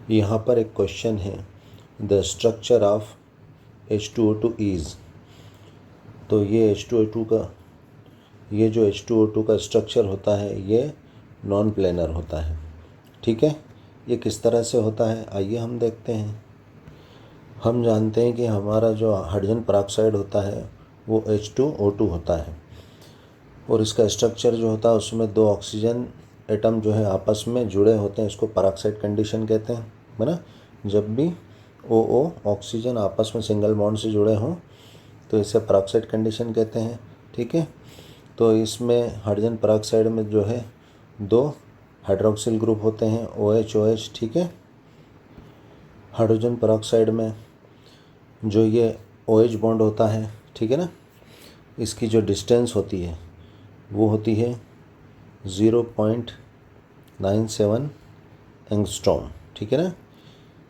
यहाँ पर एक क्वेश्चन है, the structure of H2O2 is. तो ये H2O2 का जो H2O2 का स्ट्रक्चर होता है ये नॉन प्लेनर होता है। ठीक है, ये किस तरह से होता है आइए हम देखते हैं। हम जानते हैं कि हमारा जो हाइड्रोजन पेरोक्साइड होता है वो H2O2 होता है और इसका स्ट्रक्चर जो होता है उसमें दो ऑक्सीजन एटम जो है आपस में जुड़े होते हैं, इसको पेरोक्साइड कंडीशन कहते हैं, है ना। जब भी OO ऑक्सीजन आपस में सिंगल बॉन्ड से जुड़े हों तो इसे पेरोक्साइड कंडीशन कहते हैं। ठीक है, तो इसमें हाइड्रोजन पेरोक्साइड में जो है दो हाइड्रोक्सिल ग्रुप होते हैं OH। ठीक है, हाइड्रोजन पेरोक्साइड में जो ये OH बॉन्ड होता है, ठीक है ना, इसकी जो डिस्टेंस होती है वो होती है 0.97 एंगस्ट्रॉम। ठीक है ना,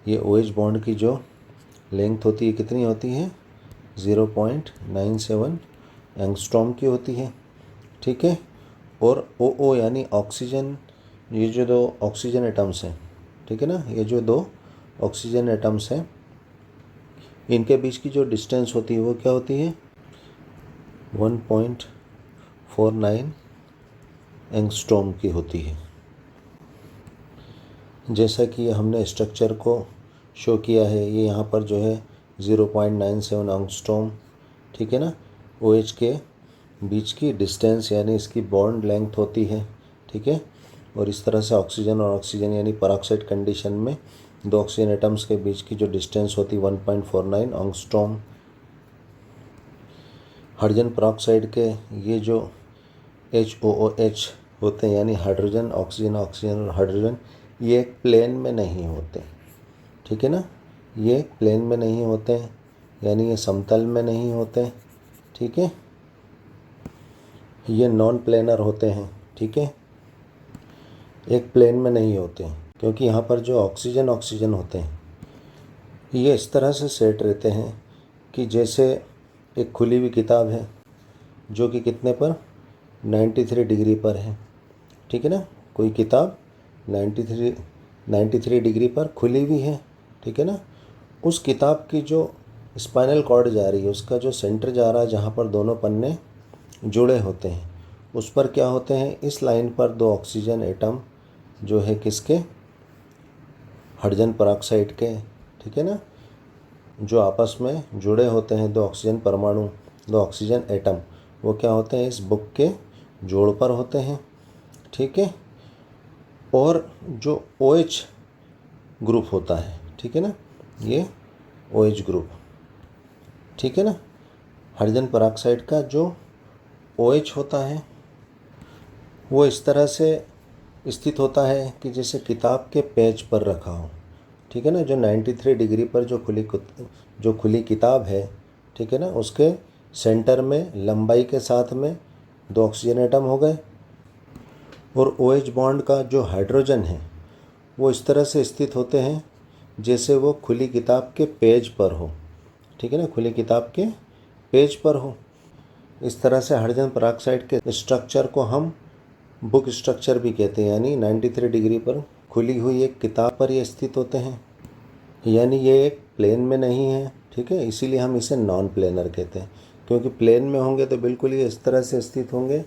ये OH बॉन्ड की जो लेंथ होती है कितनी होती है 0.97 एंगस्ट्रॉम की होती है। ठीक है, और OO यानी ऑक्सीजन, ये जो दो ऑक्सीजन एटम्स हैं, ठीक है ना, ये जो दो ऑक्सीजन एटम्स हैं इनके बीच की जो डिस्टेंस होती है वो क्या होती है 1.49 एंगस्ट्रॉम की होती है। जैसा कि हमने स्ट्रक्चर को शो किया है, ये यहाँ पर जो है 0.97 एंगस्ट्रॉम, ठीक है ना, OH के बीच की डिस्टेंस यानी इसकी बॉन्ड लेंथ होती है। ठीक है, और इस तरह से ऑक्सीजन और ऑक्सीजन यानी पेरोक्साइड कंडीशन में दो ऑक्सीजन एटम्स के बीच की जो डिस्टेंस होती है 1.49 एंगस्ट्रॉम। हाइड्रोजन पेरोक्साइड के ये जो HOOH होते हैं यानी हाइड्रोजन ऑक्सीजन ऑक्सीजन और हाइड्रोजन, ये एक प्लेन में नहीं होते। ठीक है ना, ये प्लेन में नहीं होते हैं यानी ये समतल में नहीं होते। ठीक है, ये नॉन प्लेनर होते हैं। ठीक है, एक प्लेन में नहीं होते हैं क्योंकि यहाँ पर जो ऑक्सीजन होते हैं ये इस तरह से सेट रहते हैं कि जैसे एक खुली हुई किताब है जो कि कितने पर 93 डिग्री पर है। ठीक है ना, कोई किताब 93 डिग्री पर खुली हुई है। ठीक है ना, उस किताब की जो स्पाइनल कॉर्ड जा रही है उसका जो सेंटर जा रहा है जहाँ पर दोनों पन्ने जुड़े होते हैं उस पर क्या होते हैं, इस लाइन पर दो ऑक्सीजन एटम जो है किसके, हाइड्रोजन पेरोक्साइड के, ठीक है ना, जो आपस में जुड़े होते हैं दो ऑक्सीजन परमाणु, दो ऑक्सीजन एटम, वो क्या होते हैं इस बुक के जोड़ पर होते हैं। ठीक है, और जो OH ग्रुप होता है, ठीक है ना, ये OH ग्रुप, ठीक है ना, हाइड्रोजन पेरोक्साइड का जो OH होता है वो इस तरह से स्थित होता है कि जैसे किताब के पेज पर रखा हो। ठीक है ना, जो 93 डिग्री पर जो खुली किताब है, ठीक है ना, उसके सेंटर में लंबाई के साथ में दो ऑक्सीजन एटम हो गए और OH बॉन्ड का जो हाइड्रोजन है वो इस तरह से स्थित होते हैं जैसे वो खुली किताब के पेज पर हो। ठीक है ना, खुली किताब के पेज पर हो। इस तरह से हाइड्रोजन पेरोक्साइड के स्ट्रक्चर को हम बुक स्ट्रक्चर भी कहते हैं, यानी 93 डिग्री पर खुली हुई एक किताब पर ये स्थित होते हैं, यानी ये एक प्लेन में नहीं है। ठीक है, इसीलिए हम इसे नॉन प्लेनर कहते हैं, क्योंकि प्लेन में होंगे तो बिल्कुल ये इस तरह से स्थित होंगे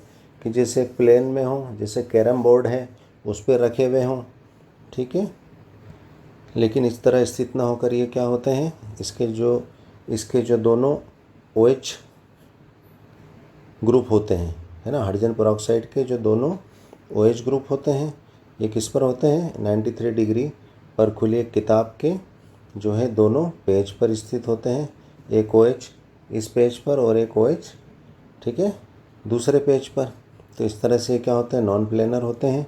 कि जैसे प्लेन में हो, जैसे कैरम बोर्ड है उस पर रखे हुए हों। ठीक है, लेकिन इस तरह स्थित ना होकर ये क्या होते हैं, इसके जो दोनों OH ग्रुप होते हैं, है ना, हाइड्रोजन पेरोक्साइड के जो दोनों OH ग्रुप होते हैं ये किस पर होते हैं 93 डिग्री पर खुली एक किताब के जो है दोनों पेज पर स्थित होते हैं। एक OH इस पेज पर और एक OH, ठीक है, दूसरे पेज पर। तो इस तरह से क्या होते हैं नॉन प्लेनर होते हैं।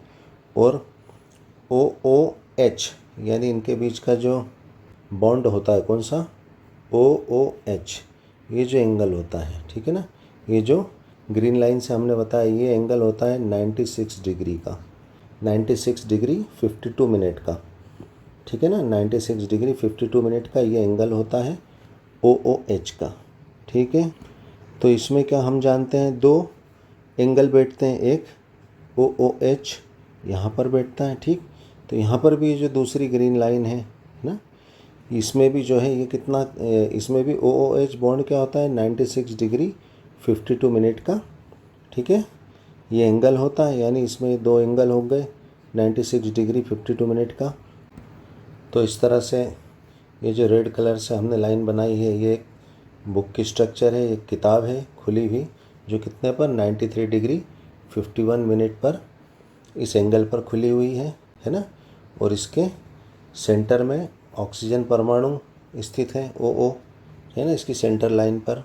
और OOH यानी इनके बीच का जो बॉन्ड होता है कौन सा OOH, ये जो एंगल होता है, ठीक है ना, ये जो ग्रीन लाइन से हमने बताया ये एंगल होता है 96 डिग्री का, 96 डिग्री 52 मिनट का। ठीक है ना, 96 डिग्री 52 मिनट का ये एंगल होता है OOH का। ठीक है, तो इसमें क्या हम जानते हैं दो एंगल बैठते हैं, एक OOH यहाँ पर बैठता है, ठीक, तो यहाँ पर भी जो दूसरी ग्रीन लाइन है ना, इसमें भी जो है ये कितना, इसमें भी OOH बॉन्ड क्या होता है 96 डिग्री 52 मिनट का, ठीक है। ये एंगल होता है, यानी इसमें दो एंगल हो गए 96 डिग्री 52 मिनट का। तो इस तरह से ये जो रेड कलर से हमने लाइन बनाई है, ये एक बुक की स्ट्रक्चर है, एक किताब है खुली हुई, जो कितने पर 93 डिग्री 51 मिनट पर इस एंगल पर खुली हुई है ना। और इसके सेंटर में ऑक्सीजन परमाणु स्थित है OO, है ना, इसकी सेंटर लाइन पर।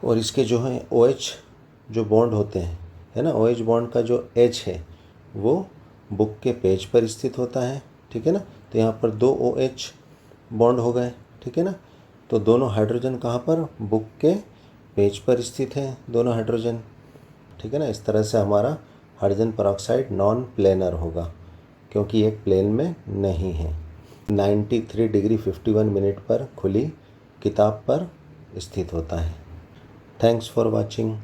और इसके जो है OH जो बॉन्ड होते हैं, है ना, OH बॉन्ड का जो H है वो बुक के पेज पर स्थित होता है, ठीक है ना। तो यहाँ पर दो OH बॉन्ड हो गए, ठीक है ना। तो दोनों हाइड्रोजन कहाँ पर, बुक के पेज पर स्थित है दोनों हाइड्रोजन, ठीक है ना। इस तरह से हमारा हाइड्रोजन परऑक्साइड नॉन प्लेनर होगा, क्योंकि एक प्लेन में नहीं है। 93 डिग्री 51 मिनट पर खुली किताब पर स्थित होता है। Thanks for watching.